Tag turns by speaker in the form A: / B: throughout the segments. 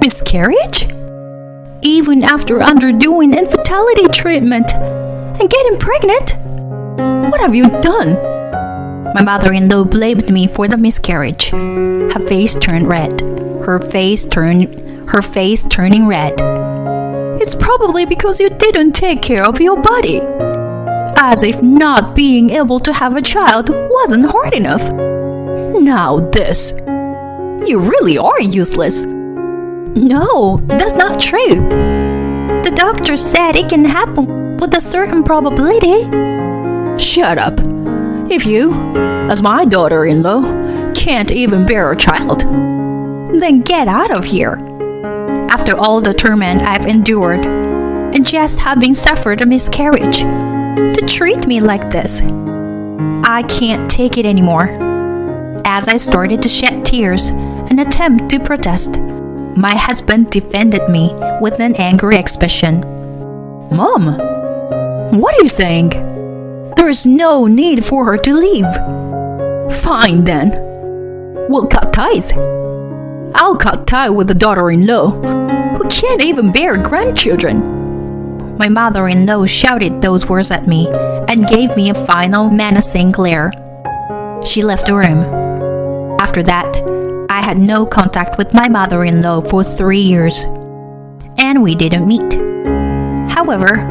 A: Miscarriage? Even after undergoing infertility treatment and getting pregnant? What have you done? My mother-in-law blamed me for the miscarriage. Her face turned red. Her face turning red. It's probably because you didn't take care of your body. As if not being able to have a child wasn't hard enough. Now this. You really are useless. No, that's not true. The doctor said it can happen with a certain probability. Shut up. If you, as my daughter-in-law, can't even bear a child, then get out of here. After all the torment I've endured, and just having suffered a miscarriage, to treat me like this, I can't take it anymore. As I started to shed tears and attempt to protest, my husband defended me with an angry expression. Mom, what are you saying? There's no need for her to leave. Fine then. We'll cut ties. I'll cut ties with the daughter-in-law who can't even bear grandchildren. My mother-in-law shouted those words at me and gave me a final menacing glare. She left the room. After that, I had no contact with my mother-in-law for 3 years, and we didn't meet. However,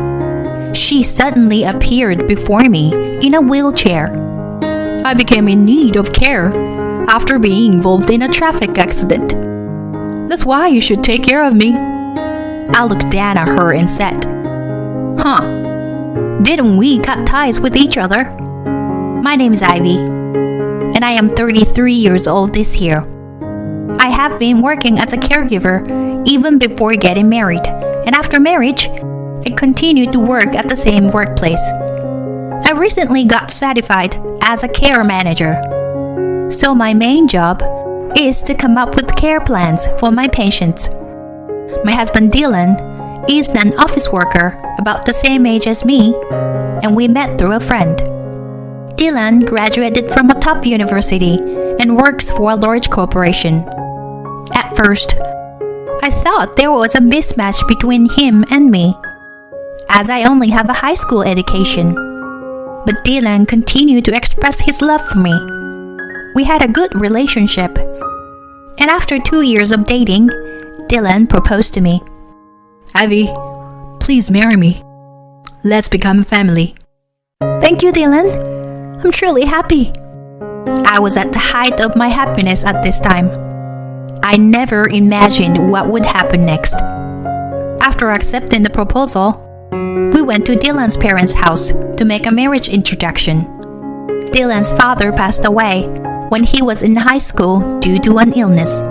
A: she suddenly appeared before me in a wheelchair. I became in need of care after being involved in a traffic accident. That's why you should take care of me. I looked down at her and said, Huh, didn't we cut ties with each other? My name is Ivy, and I am 33 years old this year. I have been working as a caregiver even before getting married, and after marriage, I continued to work at the same workplace. I recently got certified as a care manager. So my main job is to come up with care plans for my patients. My husband Dylan is an office worker about the same age as me, and we met through a friend. Dylan graduated from a top university and works for a large corporation. At first, I thought there was a mismatch between him and me, as I only have a high school education. But Dylan continued to express his love for me. We had a good relationship, and after 2 years of dating, Dylan proposed to me. Ivy, please marry me. Let's become a family. Thank you, Dylan. I'm truly happy. I was at the height of my happiness at this time. I never imagined what would happen next. After accepting the proposal, we went to Dylan's parents' house to make a marriage introduction. Dylan's father passed away when he was in high school due to an illness.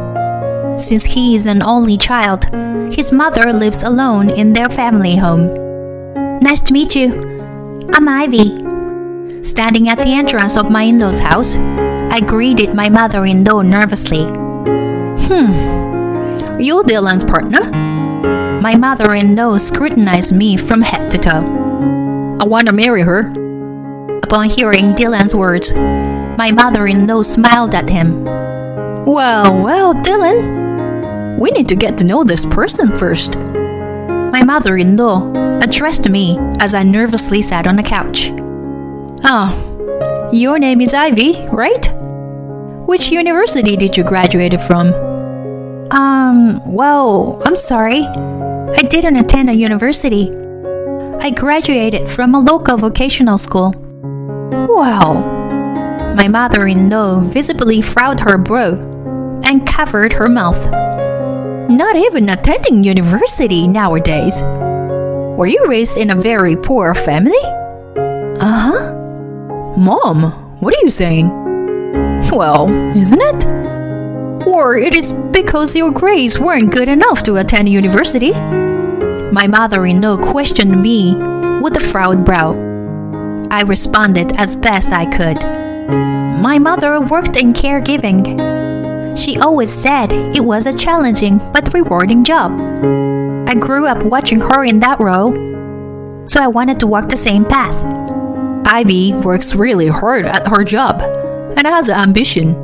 A: Since he is an only child, his mother lives alone in their family home. Nice to meet you. I'm Ivy. Standing at the entrance of my in-laws' house, I greeted my mother-in-law nervously. Are you Dylan's partner? My mother-in-law scrutinized me from head to toe. I want to marry her. Upon hearing Dylan's words, my mother-in-law smiled at him. Well, Dylan, we need to get to know this person first. My mother-in-law addressed me as I nervously sat on the couch. Your name is Ivy, right? Which university did you graduate from? I'm sorry. I didn't attend a university. I graduated from a local vocational school. Wow. My mother-in-law visibly frowned her brow and covered her mouth. Not even attending university nowadays. Were you raised in a very poor family? Uh-huh. Mom, what are you saying? Well, isn't it? Or it is because your grades weren't good enough to attend university? My mother-in-law questioned me with a furrowed brow. I responded as best I could. My mother worked in caregiving. She always said it was a challenging but rewarding job. I grew up watching her in that role, so I wanted to walk the same path. Ivy works really hard at her job and has ambition.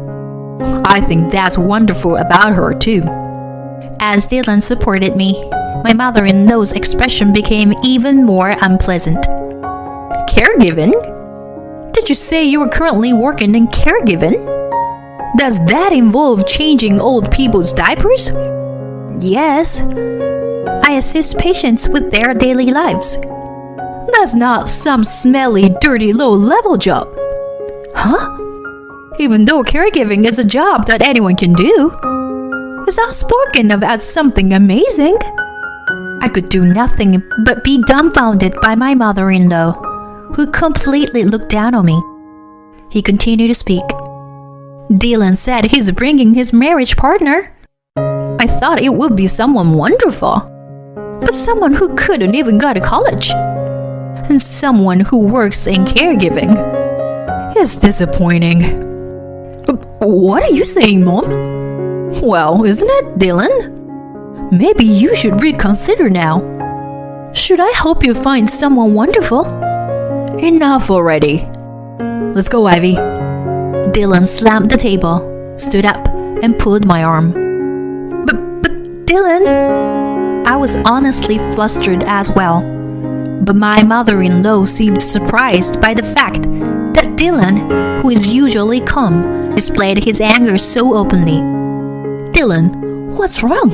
A: I think that's wonderful about her too. As Dylan supported me, my mother-in-law's expression became even more unpleasant. Caregiving? Did you say you were currently working in caregiving? Does that involve changing old people's diapers? Yes. I assist patients with their daily lives. That's not some smelly, dirty, low-level job. Huh? Even though caregiving is a job that anyone can do, it's not spoken of as something amazing. I could do nothing but be dumbfounded by my mother-in-law, who completely looked down on me. He continued to speak. Dylan said he's bringing his marriage partner. I thought it would be someone wonderful, but someone who couldn't even go to college, and someone who works in caregiving. It's disappointing. What are you saying, Mom? Well, isn't it, Dylan? Maybe you should reconsider now. Should I help you find someone wonderful? Enough already. Let's go, Ivy. Dylan slammed the table, stood up, and pulled my arm. But Dylan... I was honestly flustered as well. But my mother-in-law seemed surprised by the fact that Dylan, who is usually calm, displayed his anger so openly. Dylan, what's wrong?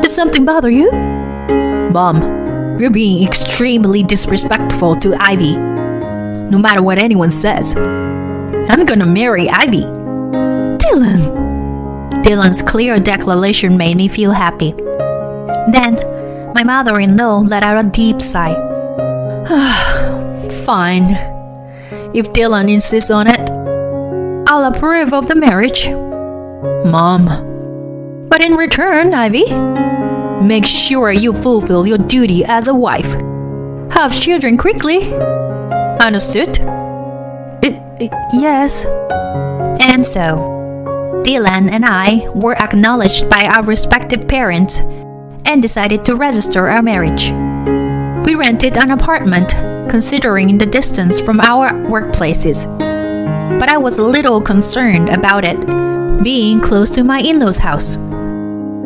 A: Did something bother you? Mom, you're being extremely disrespectful to Ivy. No matter what anyone says, I'm gonna marry Ivy. Dylan's clear declaration made me feel happy. Then, my mother-in-law let out a deep sigh. Fine. If Dylan insists on it, I'll approve of the marriage. Mom. But in return, Ivy, make sure you fulfill your duty as a wife. Have children quickly. Understood? Yes. And so, Dylan and I were acknowledged by our respective parents and decided to register our marriage. We rented an apartment, considering the distance from our workplaces. But I was a little concerned about it being close to my in-laws' house.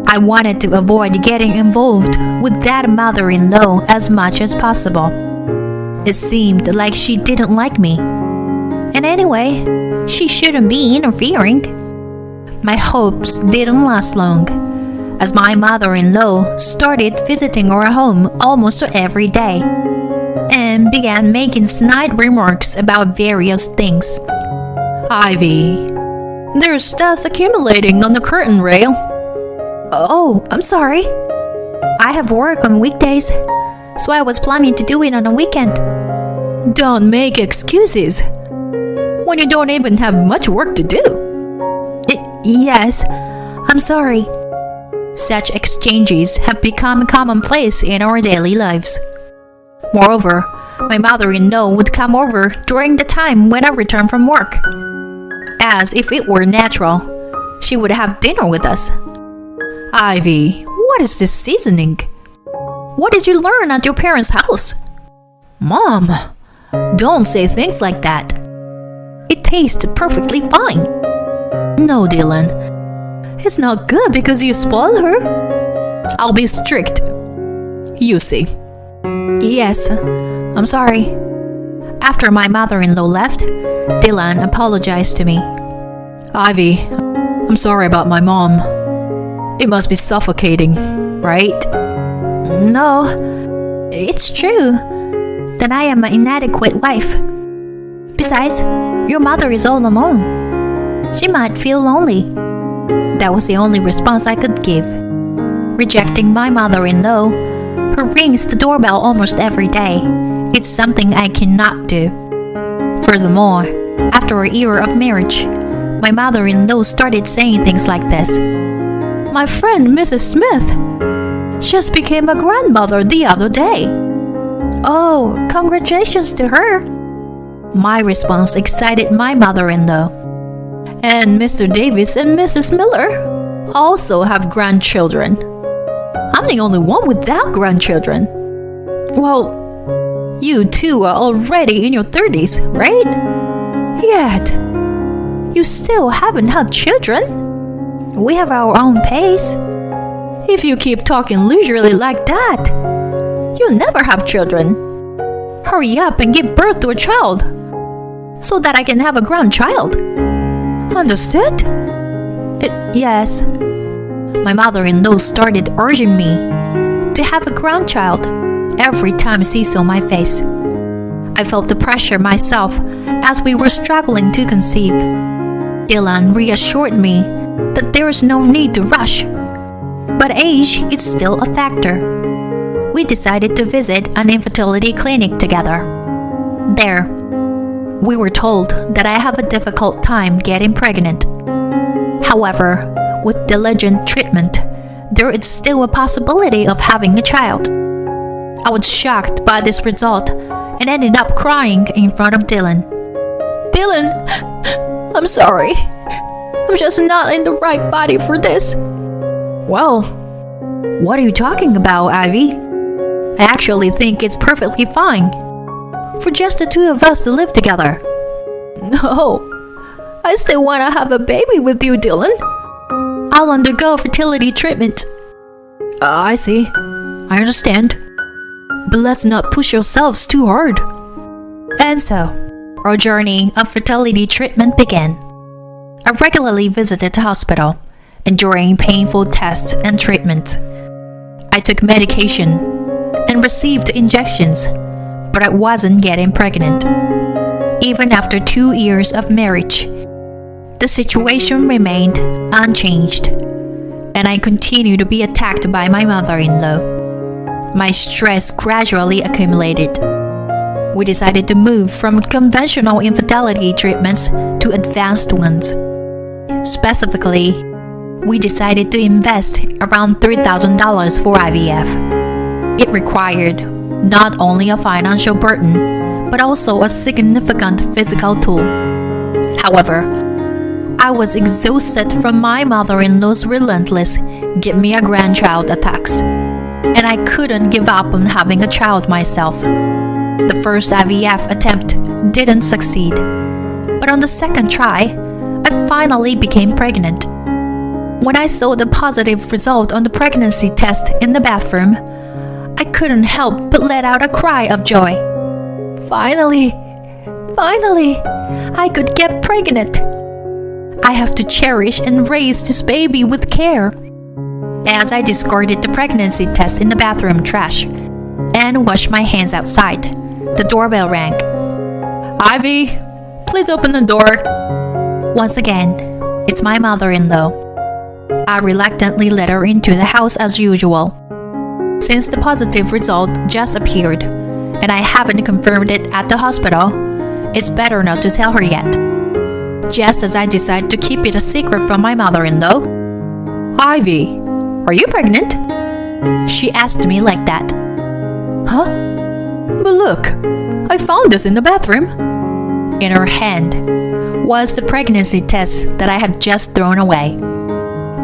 A: I wanted to avoid getting involved with that mother-in-law as much as possible. It seemed like she didn't like me. And anyway, she shouldn't be interfering. My hopes didn't last long, as my mother-in-law started visiting our home almost every day and began making snide remarks about various things. Ivy, there's dust accumulating on the curtain rail. Oh, I'm sorry. I have work on weekdays, so I was planning to do it on a weekend. Don't make excuses when you don't even have much work to do. Yes, I'm sorry. Such exchanges have become commonplace in our daily lives. Moreover, my mother-in-law would come over during the time when I returned from work. As if it were natural, she would have dinner with us. Ivy, what is this seasoning? What did you learn at your parents' house? Mom, don't say things like that. It tastes perfectly fine. No, Dylan. It's not good because you spoil her. I'll be strict. You see. Yes, I'm sorry. After my mother-in-law left, Dylan apologized to me. Ivy, I'm sorry about my mom. It must be suffocating, right? No, it's true. Then I am an inadequate wife. Besides, your mother is all alone. She might feel lonely. That was the only response I could give. Rejecting my mother-in-law, who rings the doorbell almost every day, it's something I cannot do. Furthermore, after a year of marriage, my mother-in-law started saying things like this. My friend Mrs. Smith just became a grandmother the other day. Oh, congratulations to her. My response excited my mother-in-law. And Mr. Davis and Mrs. Miller also have grandchildren. I'm the only one without grandchildren. Well, you two are already in your 30s, right? Yet, you still haven't had children. We have our own pace. If you keep talking leisurely like that, you'll never have children. Hurry up and give birth to a child so that I can have a grandchild. Understood? Yes. My mother-in-law started urging me to have a grandchild every time she saw my face. I felt the pressure myself as we were struggling to conceive. Dylan reassured me that there is no need to rush, but age is still a factor. We decided to visit an infertility clinic together. There, we were told that I have a difficult time getting pregnant. However, with diligent treatment, there is still a possibility of having a child. I was shocked by this result and ended up crying in front of Dylan. Dylan, I'm sorry. I'm just not in the right body for this. Well, what are you talking about, Ivy? I actually think it's perfectly fine for just the two of us to live together. No, I still want to have a baby with you, Dylan. I'll undergo fertility treatment. I see. I understand. But let's not push ourselves too hard. And so, our journey of fertility treatment began. I regularly visited the hospital, enduring painful tests and treatment. I took medication and received injections, but I wasn't getting pregnant. Even after 2 years of marriage, the situation remained unchanged, and I continued to be attacked by my mother-in-law. My stress gradually accumulated. We decided to move from conventional infertility treatments to advanced ones. Specifically, we decided to invest around $3,000 for IVF. It required not only a financial burden, but also a significant physical toll. However, I was exhausted from my mother-in-law's relentless "give me a grandchild" attacks, and I couldn't give up on having a child myself. The first IVF attempt didn't succeed, but on the second try, I finally became pregnant. When I saw the positive result on the pregnancy test in the bathroom, I couldn't help but let out a cry of joy. Finally, I could get pregnant. I have to cherish and raise this baby with care. As I discarded the pregnancy test in the bathroom trash and washed my hands outside, the doorbell rang. Ivy, please open the door. Once again, it's my mother-in-law. I reluctantly let her into the house as usual. Since the positive result just appeared, and I haven't confirmed it at the hospital, it's better not to tell her yet. Just as I decide to keep it a secret from my mother-in-law, Ivy, are you pregnant? She asked me like that. Huh? But look, I found this in the bathroom. In her hand was the pregnancy test that I had just thrown away.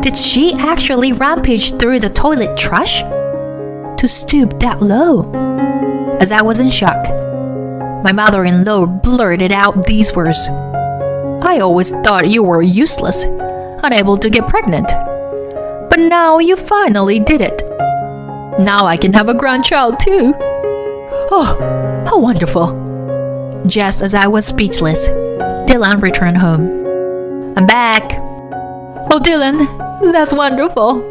A: Did she actually rampage through the toilet trash to stoop that low? As I was in shock, my mother-in-law blurted out these words. I always thought you were useless, unable to get pregnant. But now you finally did it. Now I can have a grandchild too. Oh, how wonderful. Just as I was speechless, Dylan returned home. I'm back. Oh, Dylan, that's wonderful.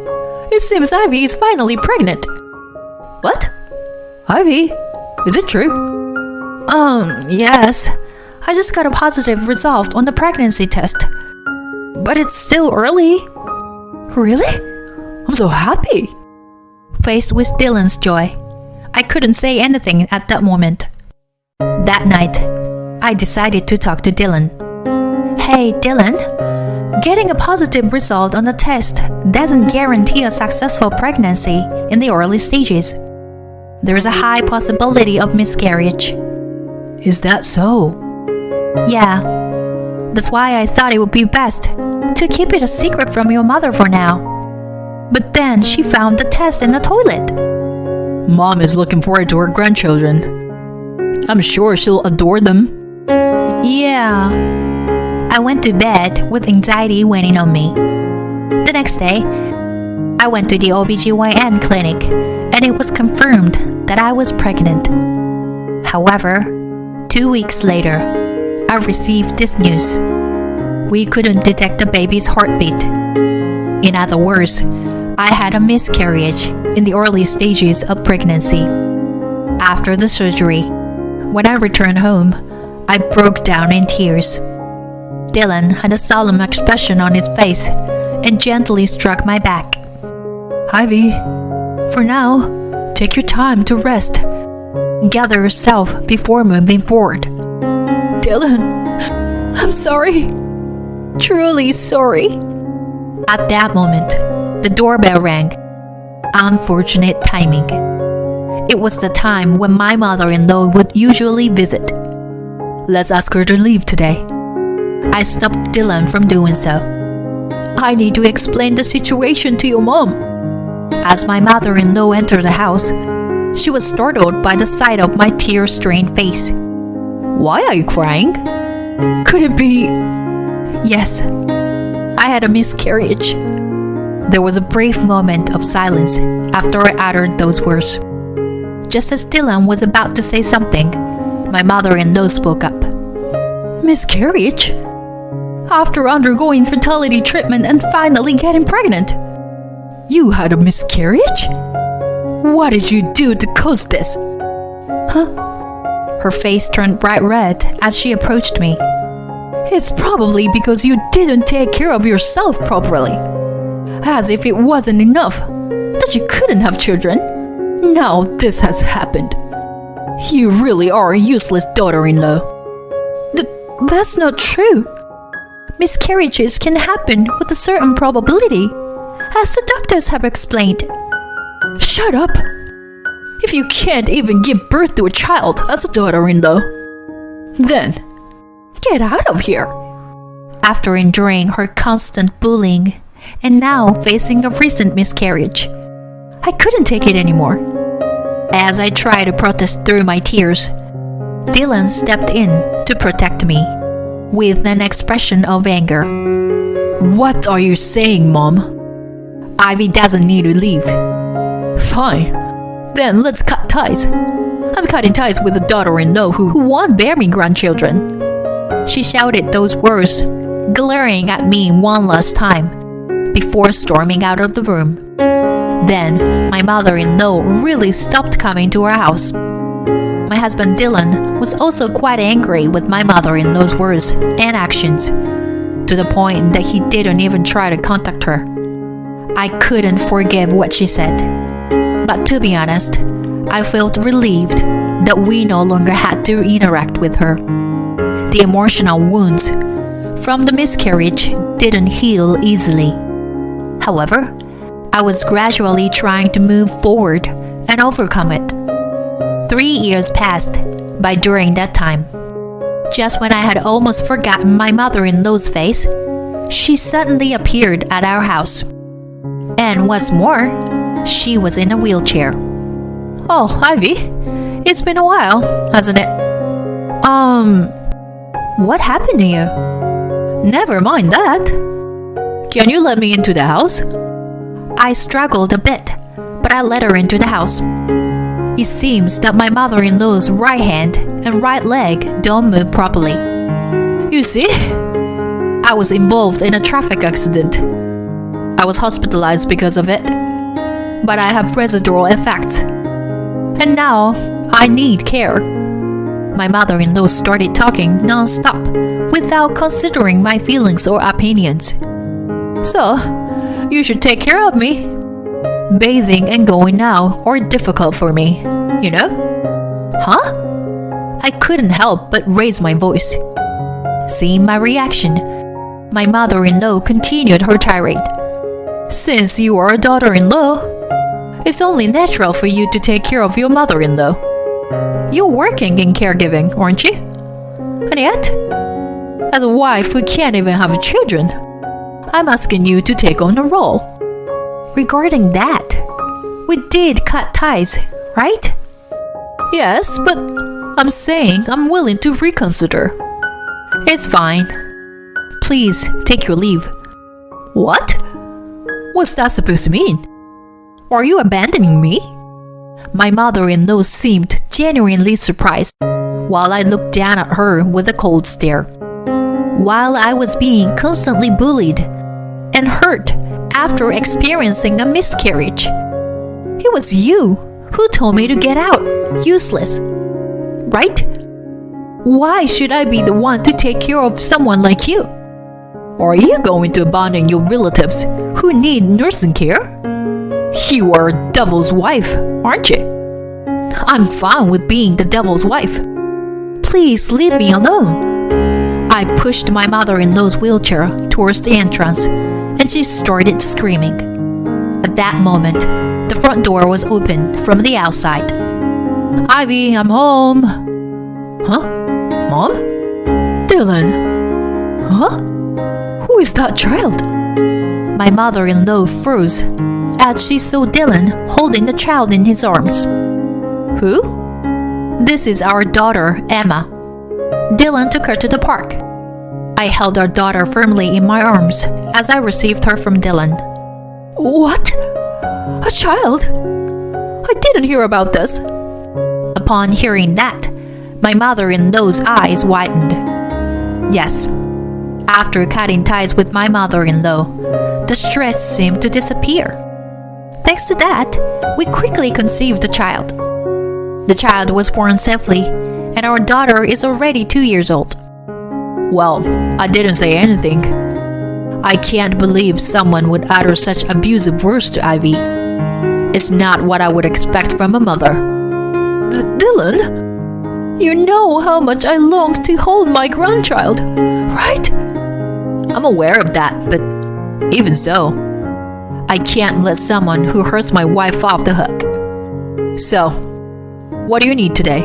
A: It seems Ivy is finally pregnant. What? Ivy? Is it true? Yes. I just got a positive result on the pregnancy test. But it's still early. Really? I'm so happy. Faced with Dylan's joy, I couldn't say anything at that moment. That night, I decided to talk to Dylan. Hey, Dylan. Getting a positive result on the test doesn't guarantee a successful pregnancy in the early stages. There is a high possibility of miscarriage. Is that so? Yeah. That's why I thought it would be best to keep it a secret from your mother for now. But then she found the test in the toilet. Mom is looking forward to her grandchildren. I'm sure she'll adore them. Yeah. I went to bed with anxiety weighing on me. The next day, I went to the OBGYN clinic and it was confirmed that I was pregnant. However, 2 weeks later, I received this news. We couldn't detect the baby's heartbeat. In other words, I had a miscarriage in the early stages of pregnancy. After the surgery, when I returned home, I broke down in tears. Dylan had a solemn expression on his face and gently struck my back. Ivy, for now, take your time to rest. Gather yourself before moving forward. Dylan, I'm sorry. Truly sorry. At that moment, the doorbell rang. Unfortunate timing. It was the time when my mother-in-law would usually visit. Let's ask her to leave today. I stopped Dylan from doing so. I need to explain the situation to your mom. As my mother-in-law entered the house, she was startled by the sight of my tear-stained face. Why are you crying? Could it be... Yes, I had a miscarriage. There was a brief moment of silence after I uttered those words. Just as Dylan was about to say something, my mother-in-law spoke up. Miscarriage? After undergoing fertility treatment and finally getting pregnant? You had a miscarriage? What did you do to cause this? Huh? Her face turned bright red as she approached me. It's probably because you didn't take care of yourself properly. As if it wasn't enough that you couldn't have children. Now this has happened. You really are a useless daughter-in-law. That's not true. Miscarriages can happen with a certain probability, as the doctors have explained. Shut up! If you can't even give birth to a child as a daughter-in-law, then get out of here. After enduring her constant bullying and now facing a recent miscarriage, I couldn't take it anymore. As I tried to protest through my tears, Dylan stepped in to protect me with an expression of anger. What are you saying, Mom? Ivy doesn't need to leave. Fine, then let's cut ties. I'm cutting ties with a daughter-in-law who won't bear me grandchildren. She shouted those words, glaring at me one last time, before storming out of the room. Then, my mother-in-law really stopped coming to our house. My husband Dylan was also quite angry with my mother-in-law's words and actions, to the point that he didn't even try to contact her. I couldn't forgive what she said, but to be honest, I felt relieved that we no longer had to interact with her. The emotional wounds from the miscarriage didn't heal easily. However, I was gradually trying to move forward and overcome it. 3 years passed by during that time. Just when I had almost forgotten my mother-in-law's face, she suddenly appeared at our house. And what's more, she was in a wheelchair. Oh, Ivy, it's been a while, hasn't it? What happened to you? Never mind that. Can you let me into the house? I struggled a bit, but I let her into the house. It seems that my mother-in-law's right hand and right leg don't move properly. You see, I was involved in a traffic accident. I was hospitalized because of it, but I have residual effects. And now I need care. My mother-in-law started talking non-stop without considering my feelings or opinions. So, you should take care of me. Bathing and going out are difficult for me, you know? Huh? I couldn't help but raise my voice. Seeing my reaction, my mother-in-law continued her tirade. Since you are a daughter-in-law, it's only natural for you to take care of your mother-in-law. You're working in caregiving, aren't you? And yet, as a wife who can't even have children, I'm asking you to take on the role. Regarding that, we did cut ties, right? Yes, but I'm saying I'm willing to reconsider. It's fine. Please take your leave. What? What's that supposed to mean? Are you abandoning me? My mother-in-law seemed genuinely surprised, while I looked down at her with a cold stare. While I was being constantly bullied and hurt after experiencing a miscarriage, it was you who told me to get out, useless, right? Why should I be the one to take care of someone like you? Are you going to abandon your relatives who need nursing care? You are a devil's wife, aren't you? I'm fine with being the devil's wife. Please leave me alone. I pushed my mother-in-law's wheelchair towards the entrance, and she started screaming. At that moment, the front door was open from the outside. Ivy, I'm home. Huh? Mom? Dylan? Huh? Who is that child? My mother-in-law froze as she saw Dylan holding the child in his arms. Who? This is our daughter, Emma. Dylan took her to the park. I held our daughter firmly in my arms as I received her from Dylan. What? A child? I didn't hear about this. Upon hearing that, my mother-in-law's eyes widened. Yes, after cutting ties with my mother-in-law, the stress seemed to disappear. Thanks to that, we quickly conceived the child. The child was born safely, and our daughter is already 2 years old. Well, I didn't say anything. I can't believe someone would utter such abusive words to Ivy. It's not what I would expect from a mother. Dylan, you know how much I long to hold my grandchild, right? I'm aware of that, but even so, I can't let someone who hurts my wife off the hook. So, what do you need today?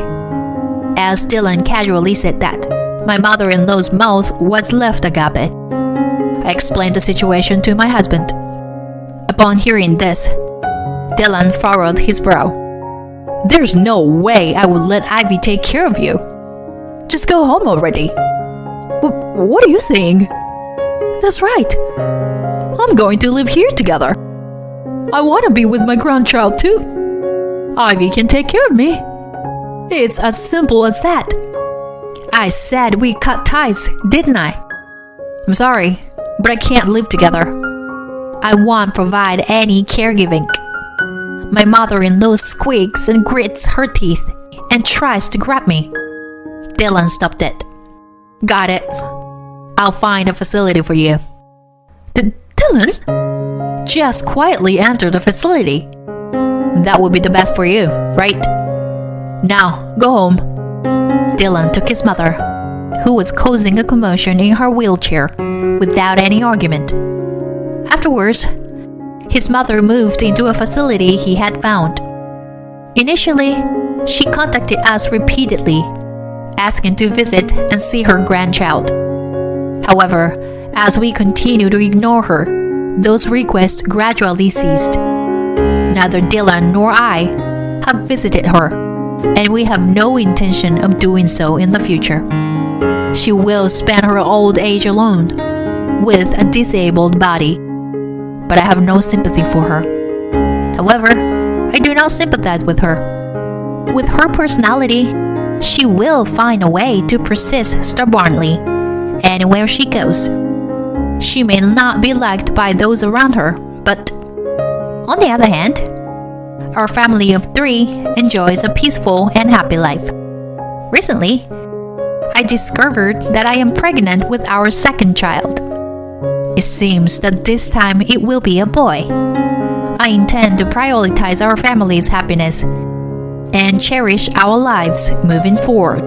A: As Dylan casually said that, my mother-in-law's mouth was left agape. I explained the situation to my husband. Upon hearing this, Dylan furrowed his brow. There's no way I would let Ivy take care of you. Just go home already. What are you saying? That's right. I'm going to live here together. I want to be with my grandchild too. Ivy can take care of me. It's as simple as that. I said we cut ties, didn't I? I'm sorry, but I can't live together. I won't provide any caregiving. My mother-in-law squeaks and grits her teeth and tries to grab me. Dylan stopped it. Got it. I'll find a facility for you. Dylan? Just quietly enter the facility. That would be the best for you, right? Now, go home. Dylan took his mother, who was causing a commotion in her wheelchair, without any argument. Afterwards, his mother moved into a facility he had found. Initially, she contacted us repeatedly, asking to visit and see her grandchild. However, as we continued to ignore her, those requests gradually ceased. Neither Dylan nor I have visited her, and we have no intention of doing so in the future. She will spend her old age alone, with a disabled body, but I have no sympathy for her. However, I do not sympathize with her. With her personality, she will find a way to persist stubbornly anywhere she goes. She may not be liked by those around her, but on the other hand, our family of 3 enjoys a peaceful and happy life. Recently, I discovered that I am pregnant with our second child. It seems that this time it will be a boy. I intend to prioritize our family's happiness and cherish our lives moving forward.